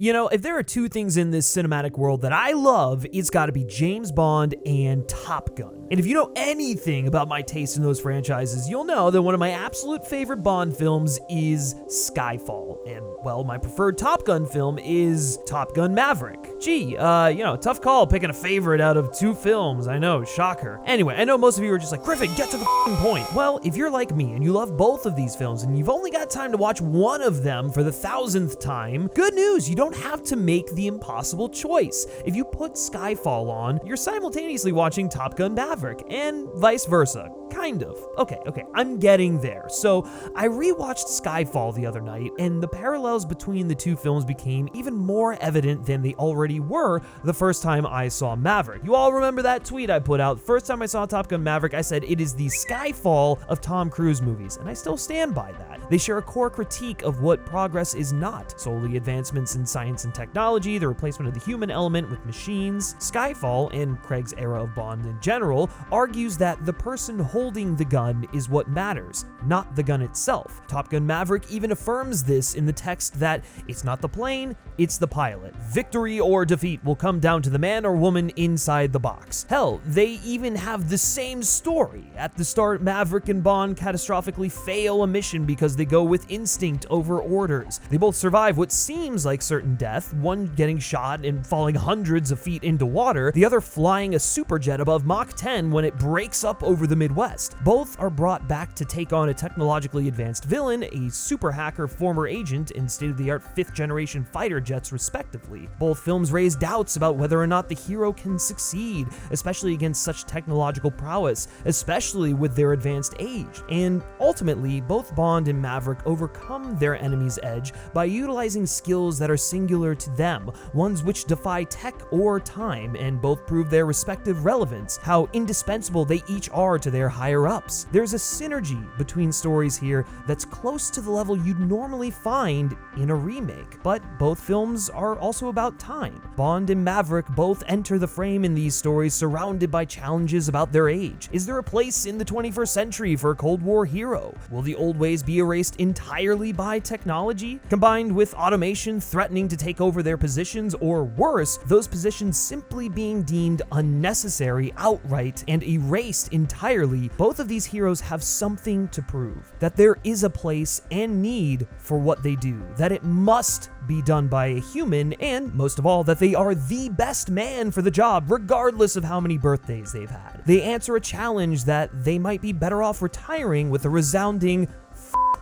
You know, if there are two things in this cinematic world that I love, it's gotta be James Bond and Top Gun. And if you know anything about my taste in those franchises, you'll know that one of my absolute favorite Bond films is Skyfall. And, well, my preferred Top Gun film is Top Gun Maverick. Gee, tough call picking a favorite out of two films. I know, shocker. Anyway, I know most of you are just like, Griffin, get to the point. Well, if you're like me and you love both of these films and you've only got time to watch one of them for the 1,000th time, good news, you don't have to make the impossible choice. If you put Skyfall on, you're simultaneously watching Top Gun Maverick, and vice versa. Kind of. Okay, I'm getting there. So, I rewatched Skyfall the other night, and the parallels between the two films became even more evident than they already were the first time I saw Maverick. You all remember that tweet I put out? First time I saw Top Gun Maverick, I said it is the Skyfall of Tom Cruise movies, and I still stand by that. They share a core critique of what progress is not, solely advancements in science and technology, the replacement of the human element with machines. Skyfall, and Craig's era of Bond in general, argues that the person holding the gun is what matters, not the gun itself. Top Gun Maverick even affirms this in the text that it's not the plane, it's the pilot. Victory or defeat will come down to the man or woman inside the box. Hell, they even have the same story. At the start, Maverick and Bond catastrophically fail a mission because they go with instinct over orders. They both survive what seems like certain death, one getting shot and falling hundreds of feet into water, the other flying a superjet above Mach 10 when it breaks up over the Midwest. Both are brought back to take on a technologically advanced villain, a super hacker, former agent, and state-of-the-art 5th-generation fighter jets, respectively. Both films raise doubts about whether or not the hero can succeed, especially against such technological prowess, especially with their advanced age. And ultimately, both Bond and Maverick overcome their enemy's edge by utilizing skills that are singular to them, ones which defy tech or time, and both prove their respective relevance, how indispensable they each are to their higher-ups. There's a synergy between stories here that's close to the level you'd normally find in a remake, but both films are also about time. Bond and Maverick both enter the frame in these stories surrounded by challenges about their age. Is there a place in the 21st century for a Cold War hero? Will the old ways be erased entirely by technology, combined with automation threatening to take over their positions, or worse, those positions simply being deemed unnecessary outright and erased entirely? Both of these heroes have something to prove, that there is a place and need for what they do, that it must be done by a human, and most of all, that they are the best man for the job, regardless of how many birthdays they've had. They answer a challenge that they might be better off retiring with a resounding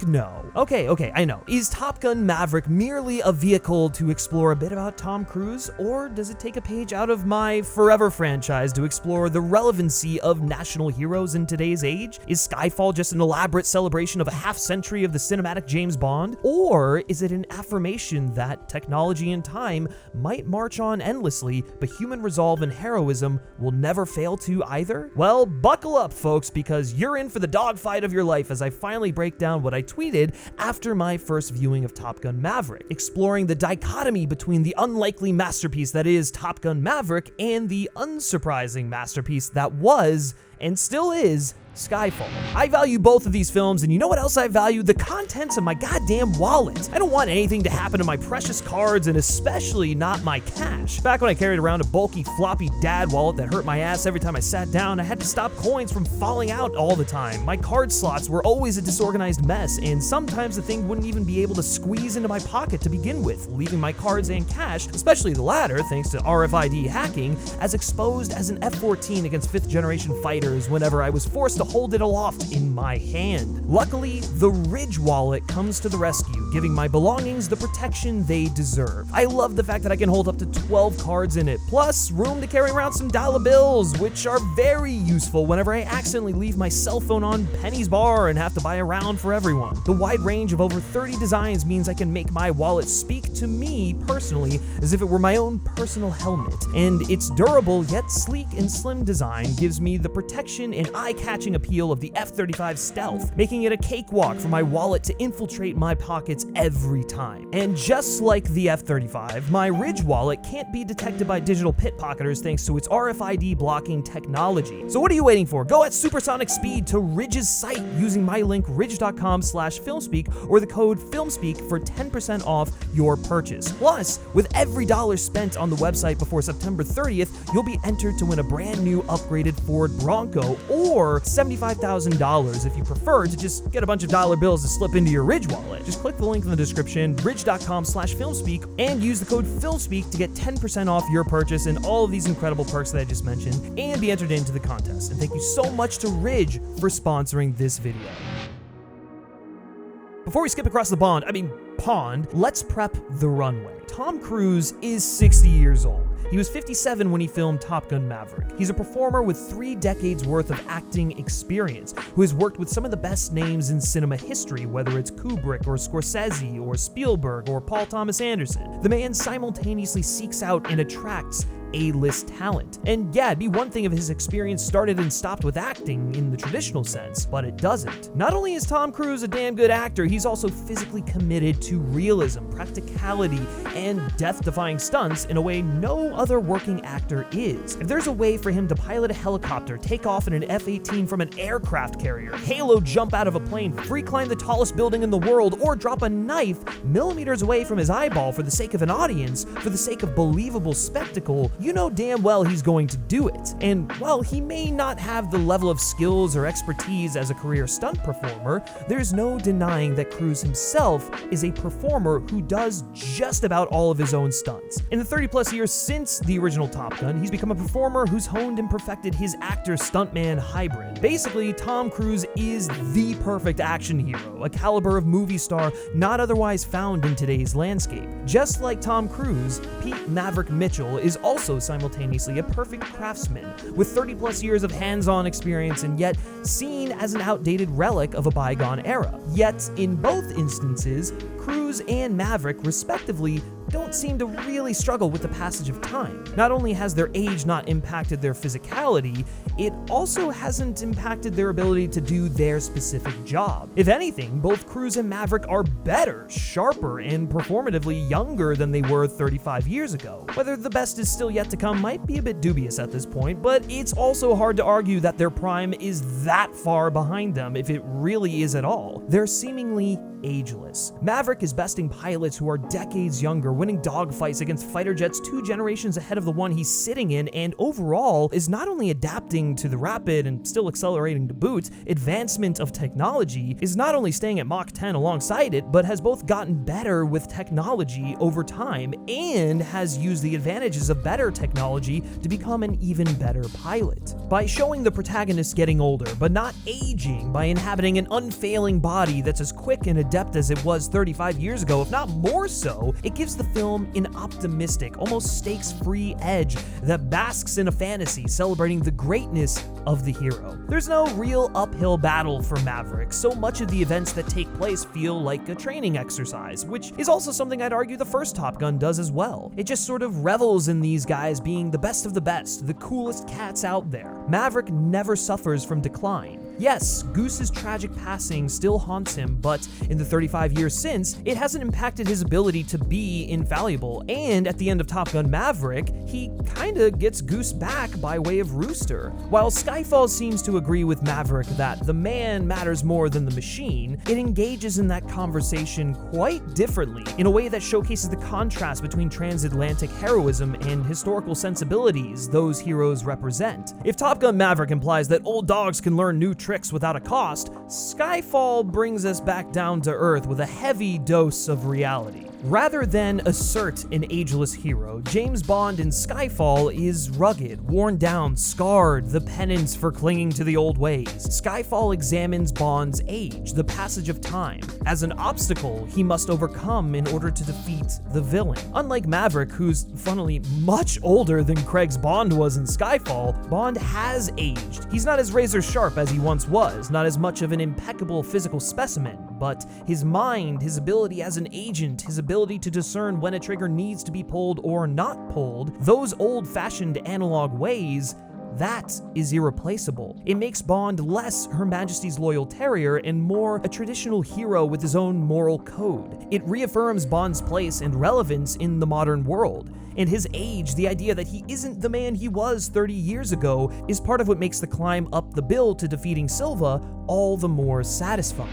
no. Okay, I know. Is Top Gun Maverick merely a vehicle to explore a bit about Tom Cruise, or does it take a page out of my forever franchise to explore the relevancy of national heroes in today's age? Is Skyfall just an elaborate celebration of a half-century of the cinematic James Bond? Or is it an affirmation that technology and time might march on endlessly, but human resolve and heroism will never fail to either? Well, buckle up, folks, because you're in for the dogfight of your life as I finally break down what I tweeted after my first viewing of Top Gun Maverick, exploring the dichotomy between the unlikely masterpiece that is Top Gun Maverick and the unsurprising masterpiece that was, and still is, Skyfall. I value both of these films, and you know what else I value? The contents of my goddamn wallet. I don't want anything to happen to my precious cards, and especially not my cash. Back when I carried around a bulky floppy dad wallet that hurt my ass every time I sat down, I had to stop coins from falling out all the time. My card slots were always a disorganized mess, and sometimes the thing wouldn't even be able to squeeze into my pocket to begin with, leaving my cards and cash, especially the latter thanks to RFID hacking, as exposed as an F-14 against 5th-generation fighters whenever I was forced to hold it aloft in my hand. Luckily, the Ridge wallet comes to the rescue, giving my belongings the protection they deserve. I love the fact that I can hold up to 12 cards in it, plus room to carry around some dollar bills, which are very useful whenever I accidentally leave my cell phone on Penny's bar and have to buy a round for everyone. The wide range of over 30 designs means I can make my wallet speak to me personally as if it were my own personal helmet, and its durable yet sleek and slim design gives me the protection and eye-catching appeal of the F-35 Stealth, making it a cakewalk for my wallet to infiltrate my pockets hits every time. And just like the F-35, my Ridge wallet can't be detected by digital pickpocketers thanks to its RFID blocking technology. So what are you waiting for? Go at supersonic speed to Ridge's site using my link ridge.com/FilmSpeak or the code FilmSpeak for 10% off your purchase. Plus, with every dollar spent on the website before September 30th, you'll be entered to win a brand new upgraded Ford Bronco or $75,000 if you prefer to just get a bunch of dollar bills to slip into your Ridge wallet. Just click the link in the description, ridge.com/FilmSpeak, and use the code FilmSpeak to get 10% off your purchase and all of these incredible perks that I just mentioned, and be entered into the contest. And thank you so much to Ridge for sponsoring this video. Before we skip across the pond, let's prep the runway. Tom Cruise is 60 years old. He was 57 when he filmed Top Gun Maverick. He's a performer with 3 decades worth of acting experience, who has worked with some of the best names in cinema history, whether it's Kubrick or Scorsese or Spielberg or Paul Thomas Anderson. The man simultaneously seeks out and attracts A-list talent. And yeah, it'd be one thing if his experience started and stopped with acting in the traditional sense, but it doesn't. Not only is Tom Cruise a damn good actor, he's also physically committed to realism, practicality, and death-defying stunts in a way no other working actor is. If there's a way for him to pilot a helicopter, take off in an F-18 from an aircraft carrier, halo jump out of a plane, free climb the tallest building in the world, or drop a knife millimeters away from his eyeball for the sake of an audience, for the sake of believable spectacle, you know damn well he's going to do it. And while he may not have the level of skills or expertise as a career stunt performer, there's no denying that Cruise himself is a performer who does just about all of his own stunts. In the 30+ years since the original Top Gun, he's become a performer who's honed and perfected his actor-stuntman hybrid. Basically, Tom Cruise is the perfect action hero, a caliber of movie star not otherwise found in today's landscape. Just like Tom Cruise, Pete Maverick Mitchell is also simultaneously a perfect craftsman with 30+ years of hands-on experience and yet seen as an outdated relic of a bygone era. Yet, in both instances, Cruise and Maverick, respectively, don't seem to really struggle with the passage of time. Not only has their age not impacted their physicality, it also hasn't impacted their ability to do their specific job. If anything, both Cruise and Maverick are better, sharper, and performatively younger than they were 35 years ago. Whether the best is still yet to come might be a bit dubious at this point, but it's also hard to argue that their prime is that far behind them, if it really is at all. They're seemingly ageless. Maverick is besting pilots who are decades younger, winning dogfights against fighter jets 2 generations ahead of the one he's sitting in, and overall is not only adapting to the rapid and still accelerating to boot advancement of technology, is not only staying at Mach 10 alongside it, but has both gotten better with technology over time and has used the advantages of better technology to become an even better pilot. By showing the protagonist getting older, but not aging, by inhabiting an unfailing body that's as quick and adept as it was 35 years ago, if not more so, it gives the film an optimistic, almost stakes-free edge that basks in a fantasy celebrating the greatness of the hero. There's no real uphill battle for Maverick, so much of the events that take place feel like a training exercise, which is also something I'd argue the first Top Gun does as well. It just sort of revels in these guys being the best of the best, the coolest cats out there. Maverick never suffers from decline. Yes, Goose's tragic passing still haunts him, but in the 35 years since, it hasn't impacted his ability to be infallible, and at the end of Top Gun Maverick, he kinda gets Goose back by way of Rooster. While Skyfall seems to agree with Maverick that the man matters more than the machine, it engages in that conversation quite differently, in a way that showcases the contrast between transatlantic heroism and historical sensibilities those heroes represent. If Top Gun Maverick implies that old dogs can learn new tricks without a cost, Skyfall brings us back down to earth with a heavy dose of reality. Rather than assert an ageless hero, James Bond in Skyfall is rugged, worn down, scarred, the penance for clinging to the old ways. Skyfall examines Bond's age, the passage of time, as an obstacle he must overcome in order to defeat the villain. Unlike Maverick, who's funnily much older than Craig's Bond was in Skyfall, Bond has aged. He's not as razor sharp as he once was, not as much of an impeccable physical specimen, but his mind, his ability as an agent, his ability to discern when a trigger needs to be pulled or not pulled, those old-fashioned analog ways That is irreplaceable. It makes Bond less Her Majesty's loyal terrier and more a traditional hero with his own moral code. It reaffirms Bond's place and relevance in the modern world. And his age, the idea that he isn't the man he was 30 years ago, is part of what makes the climb up the bill to defeating Silva all the more satisfying.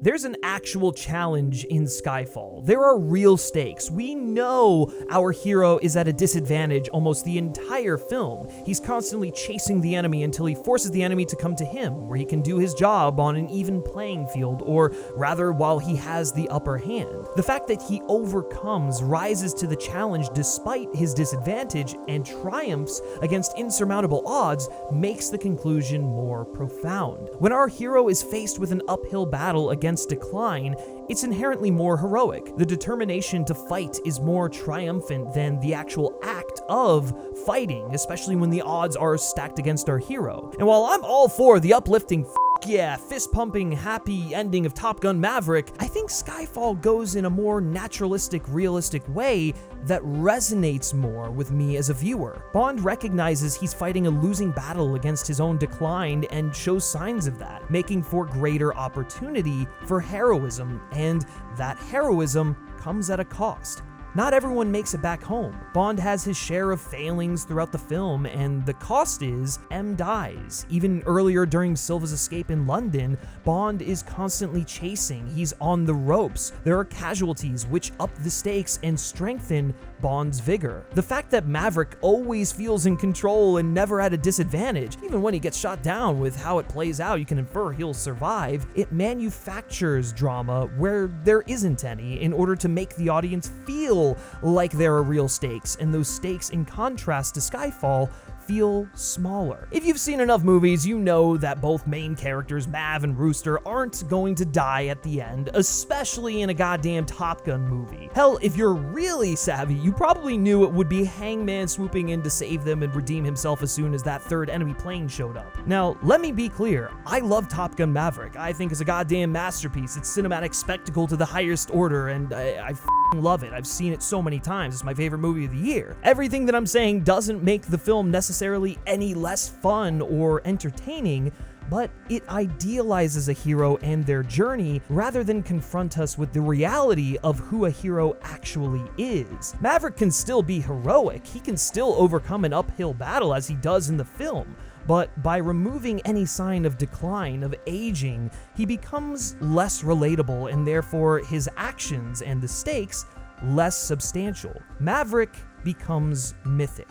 There's an actual challenge in Skyfall. There are real stakes. We know our hero is at a disadvantage almost the entire film. He's constantly chasing the enemy until he forces the enemy to come to him, where he can do his job on an even playing field, or rather while he has the upper hand. The fact that he overcomes, rises to the challenge despite his disadvantage, and triumphs against insurmountable odds makes the conclusion more profound. When our hero is faced with an uphill battle against decline, it's inherently more heroic. The determination to fight is more triumphant than the actual act of fighting, especially when the odds are stacked against our hero. And while I'm all for the uplifting yeah, fist-pumping, happy ending of Top Gun Maverick, I think Skyfall goes in a more naturalistic, realistic way that resonates more with me as a viewer. Bond recognizes he's fighting a losing battle against his own decline and shows signs of that, making for greater opportunity for heroism, and that heroism comes at a cost. Not everyone makes it back home. Bond has his share of failings throughout the film, and the cost is M dies. Even earlier during Silva's escape in London, Bond is constantly chasing. He's on the ropes. There are casualties which up the stakes and strengthen Bond's vigor. The fact that Maverick always feels in control and never at a disadvantage, even when he gets shot down, with how it plays out, you can infer he'll survive. It manufactures drama where there isn't any in order to make the audience feel like there are real stakes, and those stakes, in contrast to Skyfall, feel smaller. If you've seen enough movies, you know that both main characters, Mav and Rooster, aren't going to die at the end, especially in a goddamn Top Gun movie. Hell, if you're really savvy, you probably knew it would be Hangman swooping in to save them and redeem himself as soon as that third enemy plane showed up. Now, let me be clear, I love Top Gun Maverick. I think it's a goddamn masterpiece. It's cinematic spectacle to the highest order, and I love it. I've seen it so many times. It's my favorite movie of the year. Everything that I'm saying doesn't make the film necessarily any less fun or entertaining, but it idealizes a hero and their journey rather than confront us with the reality of who a hero actually is. Maverick can still be heroic. He can still overcome an uphill battle as he does in the film. But by removing any sign of decline, of aging, he becomes less relatable, and therefore his actions and the stakes less substantial. Maverick becomes mythic,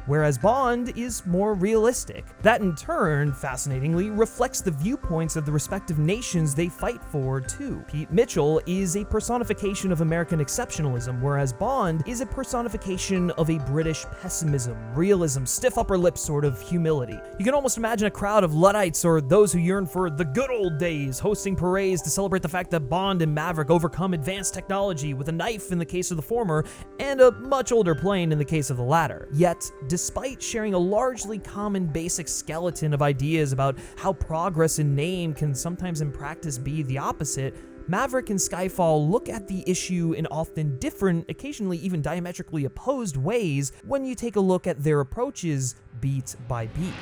whereas Bond is more realistic. That in turn, fascinatingly, reflects the viewpoints of the respective nations they fight for too. Pete Mitchell is a personification of American exceptionalism, whereas Bond is a personification of a British pessimism, realism, stiff upper lip sort of humility. You can almost imagine a crowd of Luddites or those who yearn for the good old days hosting parades to celebrate the fact that Bond and Maverick overcome advanced technology with a knife in the case of the former and a much older plane in the case of the latter. Yet, despite sharing a largely common basic skeleton of ideas about how progress in name can sometimes in practice be the opposite, Maverick and Skyfall look at the issue in often different, occasionally even diametrically opposed ways when you take a look at their approaches beat by beat.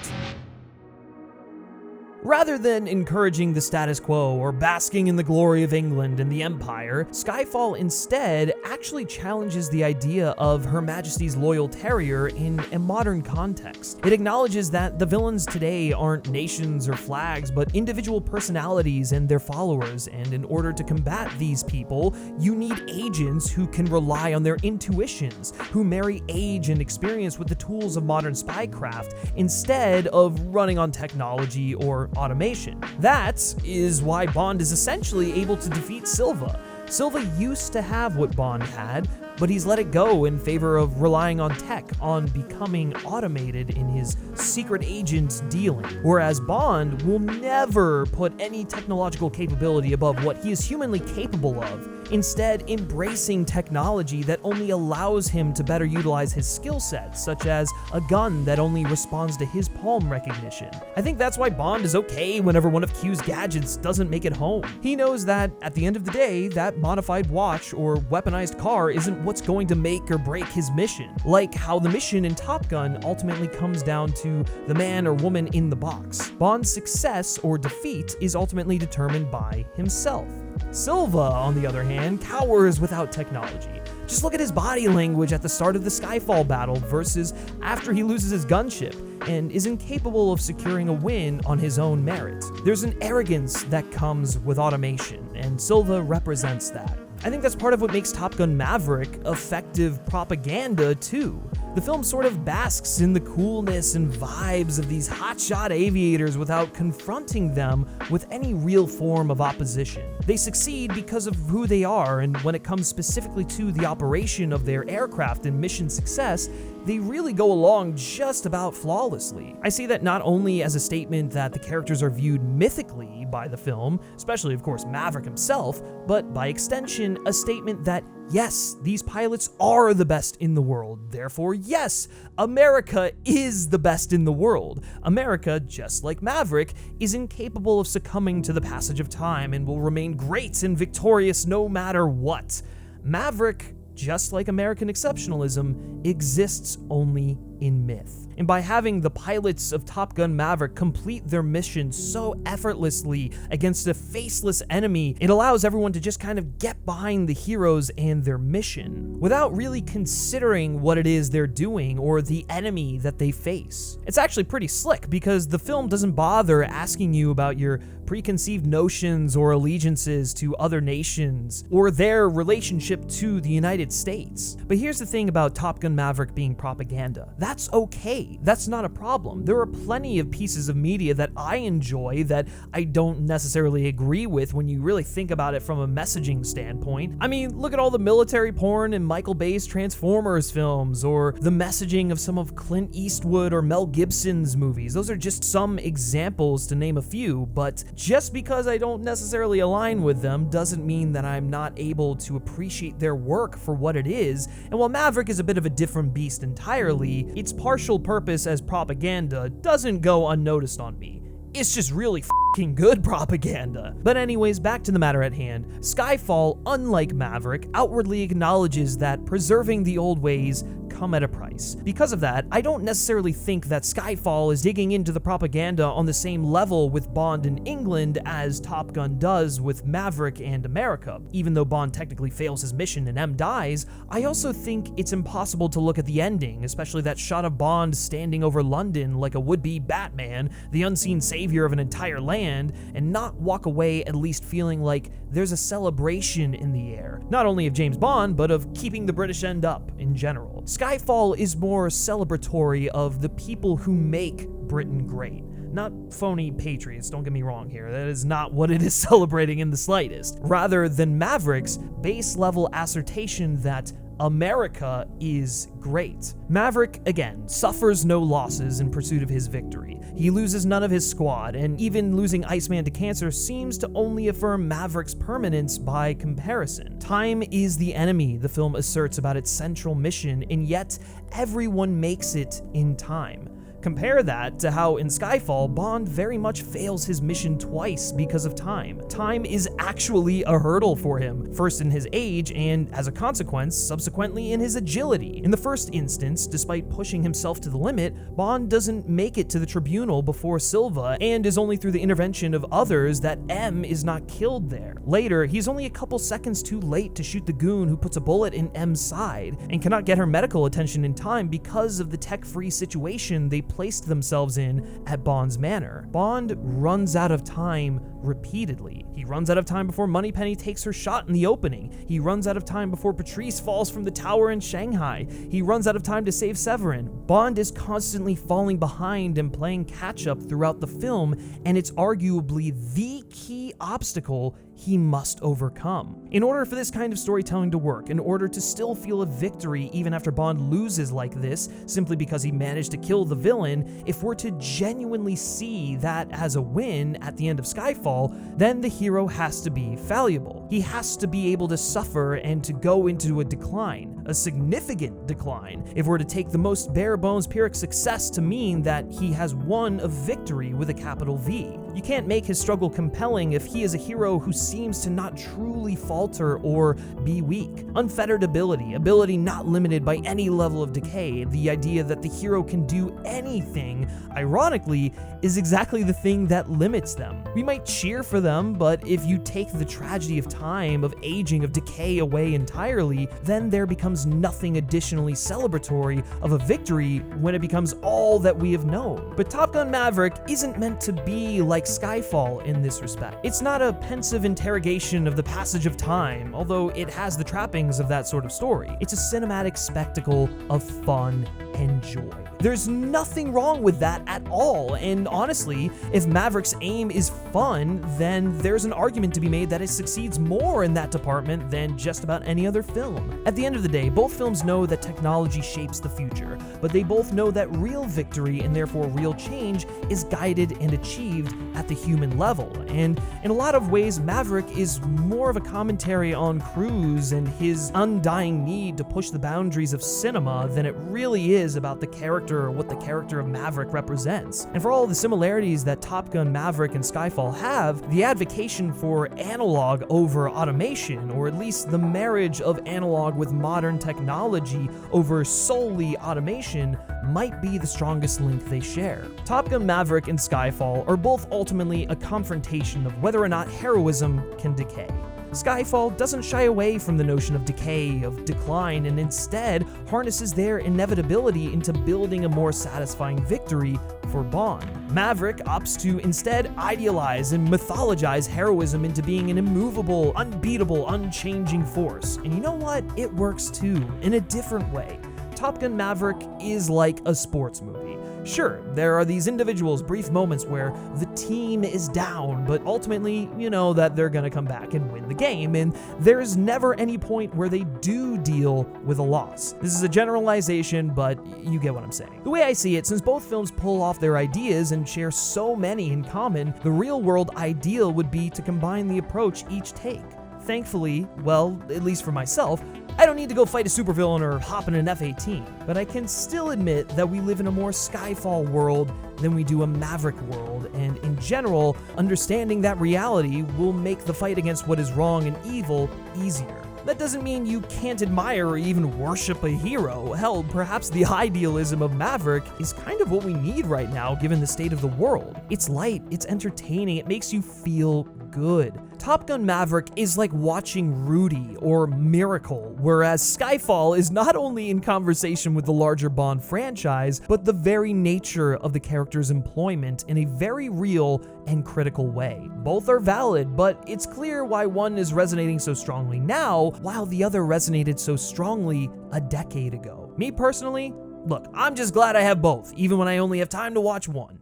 Rather than encouraging the status quo or basking in the glory of England and the Empire, Skyfall instead actually challenges the idea of Her Majesty's loyal terrier in a modern context. It acknowledges that the villains today aren't nations or flags, but individual personalities and their followers, and in order to combat these people, you need agents who can rely on their intuitions, who marry age and experience with the tools of modern spycraft, instead of running on technology or automation. That is why Bond is essentially able to defeat Silva. Silva used to have what Bond had, but he's let it go in favor of relying on tech, on becoming automated in his secret agent dealing. Whereas Bond will never put any technological capability above what he is humanly capable of, instead embracing technology that only allows him to better utilize his skill sets, such as a gun that only responds to his palm recognition. I think that's why Bond is okay whenever one of Q's gadgets doesn't make it home. He knows that, at the end of the day, that modified watch or weaponized car isn't what's going to make or break his mission, like how the mission in Top Gun ultimately comes down to the man or woman in the box. Bond's success or defeat is ultimately determined by himself. Silva, on the other hand, cowers without technology. Just look at his body language at the start of the Skyfall battle versus after he loses his gunship, and is incapable of securing a win on his own merit. There's an arrogance that comes with automation, and Silva represents that. I think that's part of what makes Top Gun Maverick effective propaganda too. The film sort of basks in the coolness and vibes of these hotshot aviators without confronting them with any real form of opposition. They succeed because of who they are, and when it comes specifically to the operation of their aircraft and mission success, they really go along just about flawlessly. I see that not only as a statement that the characters are viewed mythically by the film, especially of course Maverick himself, but by extension, a statement that yes, these pilots are the best in the world. Therefore, yes, America is the best in the world. America, just like Maverick, is incapable of succumbing to the passage of time and will remain great and victorious no matter what. Maverick, just like American exceptionalism, exists only in myth. And by having the pilots of Top Gun Maverick complete their mission so effortlessly against a faceless enemy, it allows everyone to just kind of get behind the heroes and their mission without really considering what it is they're doing or the enemy that they face. It's actually pretty slick because the film doesn't bother asking you about your preconceived notions or allegiances to other nations or their relationship to the United States. But here's the thing about Top Gun Maverick being propaganda. That's okay. That's not a problem. There are plenty of pieces of media that I enjoy that I don't necessarily agree with when you really think about it from a messaging standpoint. I mean, look at all the military porn in Michael Bay's Transformers films, or the messaging of some of Clint Eastwood or Mel Gibson's movies. Those are just some examples to name a few, but just because I don't necessarily align with them doesn't mean that I'm not able to appreciate their work for what it is. And while Maverick is a bit of a different beast entirely, its partial purpose as propaganda doesn't go unnoticed on me. It's just really f***ing good propaganda. But anyways, back to the matter at hand. Skyfall, unlike Maverick, outwardly acknowledges that preserving the old ways come at a price. Because of that, I don't necessarily think that Skyfall is digging into the propaganda on the same level with Bond in England as Top Gun does with Maverick and America. Even though Bond technically fails his mission and M dies, I also think it's impossible to look at the ending, especially that shot of Bond standing over London like a would-be Batman, the unseen savior of an entire land, and not walk away at least feeling like there's a celebration in the air, not only of James Bond, but of keeping the British end up in general. Skyfall is more celebratory of the people who make Britain great. Not phony patriots, don't get me wrong here, that is not what it is celebrating in the slightest, rather than Maverick's base level assertion that America is great. Maverick, again, suffers no losses in pursuit of his victory. He loses none of his squad, and even losing Iceman to cancer seems to only affirm Maverick's permanence by comparison. Time is the enemy, the film asserts about its central mission, and yet everyone makes it in time. Compare that to how in Skyfall, Bond very much fails his mission twice because of time. Time is actually a hurdle for him, first in his age and, as a consequence, subsequently in his agility. In the first instance, despite pushing himself to the limit, Bond doesn't make it to the tribunal before Silva, and is only through the intervention of others that M is not killed there. Later, he's only a couple seconds too late to shoot the goon who puts a bullet in M's side, and cannot get her medical attention in time because of the tech-free situation they placed themselves in at Bond's manor. Bond runs out of time repeatedly. He runs out of time before Moneypenny takes her shot in the opening. He runs out of time before Patrice falls from the tower in Shanghai. He runs out of time to save Severin. Bond is constantly falling behind and playing catch-up throughout the film, and it's arguably the key obstacle he must overcome. In order for this kind of storytelling to work, in order to still feel a victory even after Bond loses like this, simply because he managed to kill the villain, if we're to genuinely see that as a win at the end of Skyfall, then the hero has to be fallible. He has to be able to suffer and to go into a decline, a significant decline, if we're to take the most bare bones Pyrrhic success to mean that he has won a victory with a capital V. You can't make his struggle compelling if he is a hero who seems to not truly falter or be weak. Unfettered ability not limited by any level of decay, the idea that the hero can do anything, ironically, is exactly the thing that limits them. We might cheer for them, but if you take the tragedy of time, of aging, of decay away entirely, then there becomes nothing additionally celebratory of a victory when it becomes all that we have known. But Top Gun Maverick isn't meant to be like Skyfall in this respect. It's not a pensive interrogation of the passage of time, although it has the trappings of that sort of story. It's a cinematic spectacle of fun and joy. There's nothing wrong with that at all, and honestly, if Maverick's aim is fun, then there's an argument to be made that it succeeds more in that department than just about any other film. At the end of the day, both films know that technology shapes the future, but they both know that real victory and therefore real change is guided and achieved at the human level, and in a lot of ways, Maverick is more of a commentary on Cruise and his undying need to push the boundaries of cinema than it really is about the character or what the character of Maverick represents. And for all the similarities that Top Gun Maverick and Skyfall have, the advocacy for analog over automation, or at least the marriage of analog with modern technology over solely automation, might be the strongest link they share. Top Gun Maverick and Skyfall are both ultimately a confrontation of whether or not heroism can decay. Skyfall doesn't shy away from the notion of decay, of decline, and instead harnesses their inevitability into building a more satisfying victory for Bond. Maverick opts to instead idealize and mythologize heroism into being an immovable, unbeatable, unchanging force. And you know what? It works too, in a different way. Top Gun Maverick is like a sports movie. Sure, there are these individuals, brief moments where the team is down, but ultimately, you know that they're gonna come back and win the game, and there's never any point where they do deal with a loss. This is a generalization, but you get what I'm saying. The way I see it, since both films pull off their ideas and share so many in common, the real-world ideal would be to combine the approach each take. Thankfully, well, at least for myself, I don't need to go fight a supervillain or hop in an F-18, but I can still admit that we live in a more Skyfall world than we do a Maverick world, and in general, understanding that reality will make the fight against what is wrong and evil easier. That doesn't mean you can't admire or even worship a hero. Hell, perhaps the idealism of Maverick is kind of what we need right now given the state of the world. It's light, it's entertaining, it makes you feel good. Top Gun Maverick is like watching Rudy or Miracle, whereas Skyfall is not only in conversation with the larger Bond franchise, but the very nature of the character's employment in a very real and critical way. Both are valid, but it's clear why one is resonating so strongly now, while the other resonated so strongly a decade ago. Me personally, look, I'm just glad I have both, even when I only have time to watch one.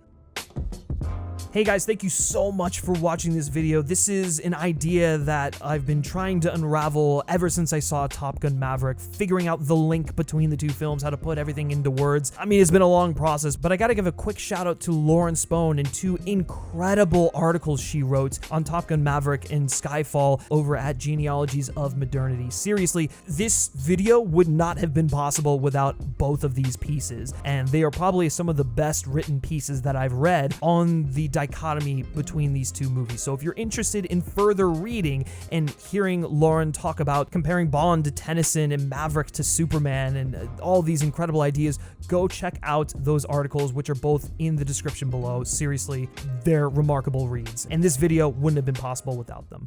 Hey guys, thank you so much for watching this video. This is an idea that I've been trying to unravel ever since I saw Top Gun Maverick, figuring out the link between the two films, how to put everything into words. I mean, it's been a long process, but I gotta give a quick shout out to Lauren Spohn and two incredible articles she wrote on Top Gun Maverick and Skyfall over at Genealogies of Modernity. Seriously, this video would not have been possible without both of these pieces, and they are probably some of the best written pieces that I've read on the dichotomy between these two movies. So if you're interested in further reading and hearing Lauren talk about comparing Bond to Tennyson and Maverick to Superman and all these incredible ideas, go check out those articles, which are both in the description below. Seriously, they're remarkable reads, and this video wouldn't have been possible without them.